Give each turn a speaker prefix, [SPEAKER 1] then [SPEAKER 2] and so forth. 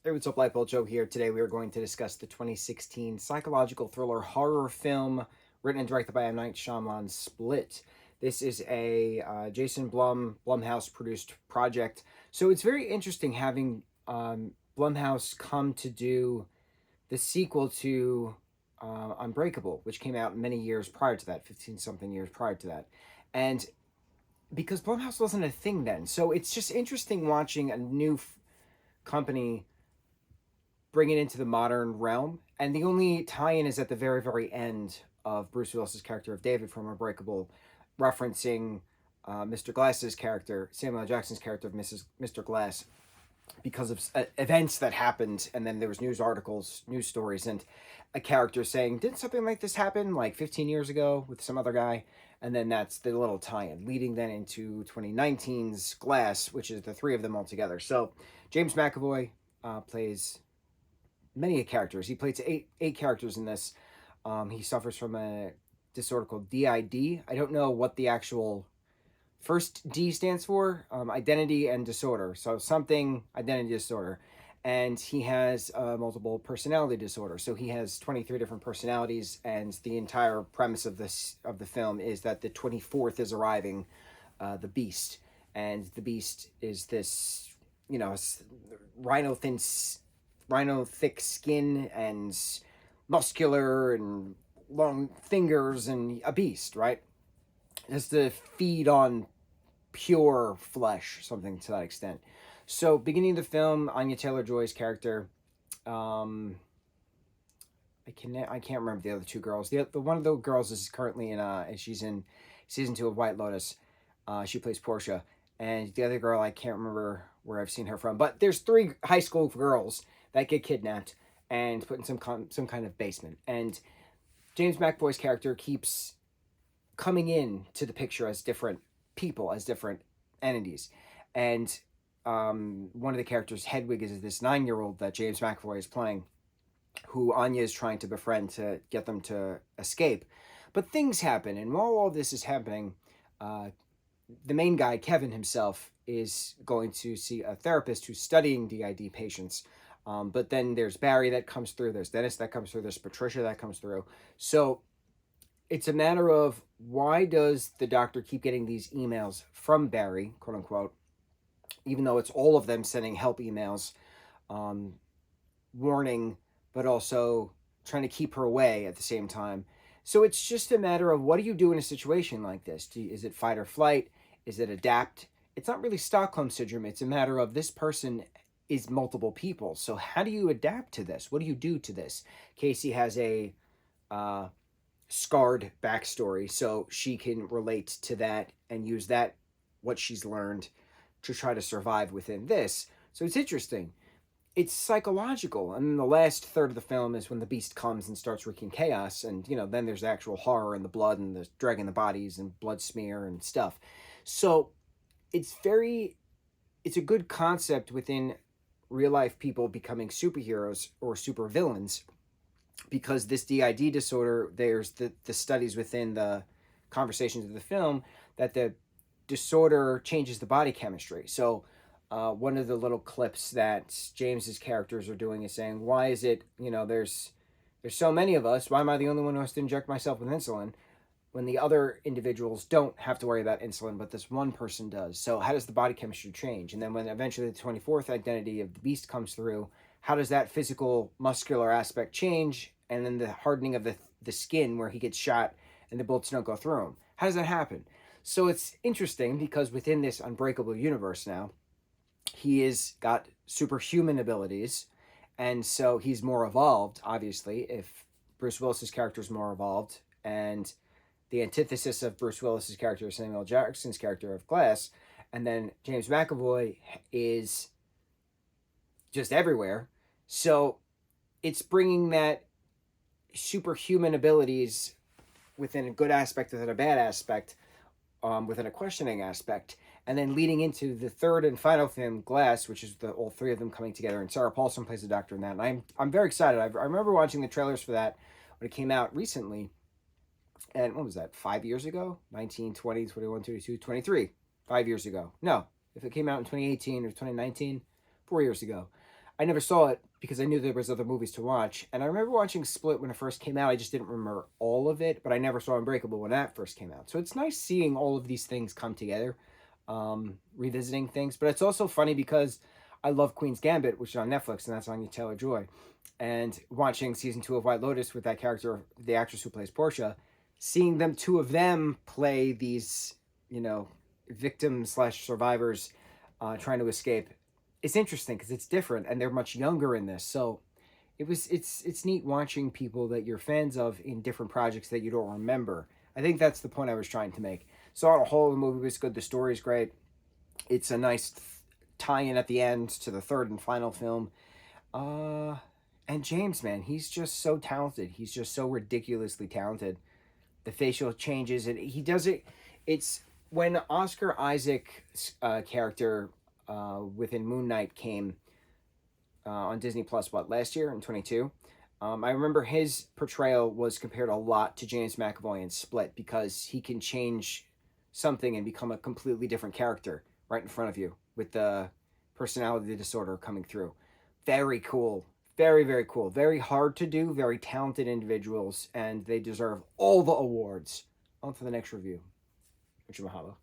[SPEAKER 1] Hey, what's up, lightboltjoe here. Today we are going to discuss the 2016 psychological thriller horror film written and directed by M. Night Shyamalan's Split. This is a Jason Blumhouse produced project. So it's very interesting having Blumhouse come to do the sequel to Unbreakable, which came out many years prior to that, 15 something years prior to that. And because Blumhouse wasn't a thing then. So it's just interesting watching a new company bring it into the modern realm. And the only tie-in is at the very, very end of Bruce Willis's character of David from Unbreakable, referencing Mr. Glass's character, Samuel L. Jackson's character of Mr. Glass, because of events that happened, and then there was news articles, news stories, and a character saying, "Didn't something like this happen like 15 years ago with some other guy?" And then that's the little tie-in, leading then into 2019's Glass, which is the three of them all together. So James McAvoy plays many characters. He plays eight characters in this. He suffers from a disorder called DID. I don't know what the actual first D stands for. Identity and disorder. So something identity disorder. And he has multiple personality disorder. So he has 23 different personalities, and the entire premise of the film is that the 24th is arriving, the Beast, and the Beast is this, rhino thin rhino thick skin and muscular and long fingers and a beast, right? Has to feed on pure flesh, something to that extent. So, beginning of the film, Anya Taylor-Joy's character, I can't remember the other two girls. The one of the girls is currently she's in season 2 of White Lotus. She plays Portia, and the other girl I can't remember where I've seen her from. But there's 3 high school girls that get kidnapped and put in some kind of basement. And James McAvoy's character keeps coming in to the picture as different people, as different entities. And one of the characters, Hedwig, is this 9-year-old that James McAvoy is playing, who Anya is trying to befriend to get them to escape. But things happen, and while all this is happening, the main guy, Kevin himself, is going to see a therapist who's studying DID patients. But then there's Barry that comes through, there's Dennis that comes through, there's Patricia that comes through. So it's a matter of, why does the doctor keep getting these emails from Barry, quote unquote, even though it's all of them sending help emails, warning, but also trying to keep her away at the same time. So it's just a matter of, what do you do in a situation like this? Is it fight or flight? Is it adapt? It's not really Stockholm Syndrome. It's a matter of, this person is multiple people. So how do you adapt to this? What do you do to this? Casey has a scarred backstory, so she can relate to that and use that, what she's learned, to try to survive within this. So it's interesting. It's psychological. And then the last third of the film is when the Beast comes and starts wreaking chaos. And, then there's the actual horror and the blood and the dragging the bodies and blood smear and stuff. So it's a good concept within real life people becoming superheroes or supervillains, because this DID disorder, there's the studies within the conversations of the film that the disorder changes the body chemistry. So one of the little clips that James's characters are doing is saying, why is it, there's so many of us, why am I the only one who has to inject myself with insulin, when the other individuals don't have to worry about insulin, but this one person does? So how does the body chemistry change? And then when eventually the 24th identity of the Beast comes through, how does that physical muscular aspect change? And then the hardening of the skin where he gets shot and the bullets don't go through him. How does that happen? So it's interesting, because within this Unbreakable universe now, he has got superhuman abilities, and so he's more evolved, obviously, if Bruce Willis's character is more evolved, and the antithesis of Bruce Willis's character is Samuel L. Jackson's character of Glass, and then James McAvoy is just everywhere. So it's bringing that superhuman abilities within a good aspect, within a bad aspect, within a questioning aspect, and then leading into the third and final film, Glass, which is all 3 of them coming together, and Sarah Paulson plays the doctor in that, and I'm very excited. I remember watching the trailers for that when it came out recently, and what was that, 5 years ago? 19, 20, 21, 22, 23, 5 years ago. No, if it came out in 2018 or 2019, 4 years ago. I never saw it because I knew there was other movies to watch. And I remember watching Split when it first came out. I just didn't remember all of it, but I never saw Unbreakable when that first came out. So it's nice seeing all of these things come together, revisiting things. But it's also funny because I love Queen's Gambit, which is on Netflix, and that's on Taylor Joy. And watching season 2 of White Lotus with that character, the actress who plays Portia, seeing them, two of them play these, victims slash survivors trying to escape. It's interesting because it's different, and they're much younger in this. So it's neat watching people that you're fans of in different projects that you don't remember. I think that's the point I was trying to make. So on a whole, the movie was good. The story's great. It's a nice tie-in at the end to the third and final film. Uh, and James, man, he's just so talented. He's just so ridiculously talented. The facial changes, and he does it. It's when Oscar Isaac's character within Moon Knight came on Disney Plus, what, last year in 22. I remember his portrayal was compared a lot to James McAvoy in Split because he can change something and become a completely different character right in front of you with the personality disorder coming through. Very cool. Very, very cool. Very hard to do, very talented individuals, and they deserve all the awards. On to the next review. Mucho mahalo.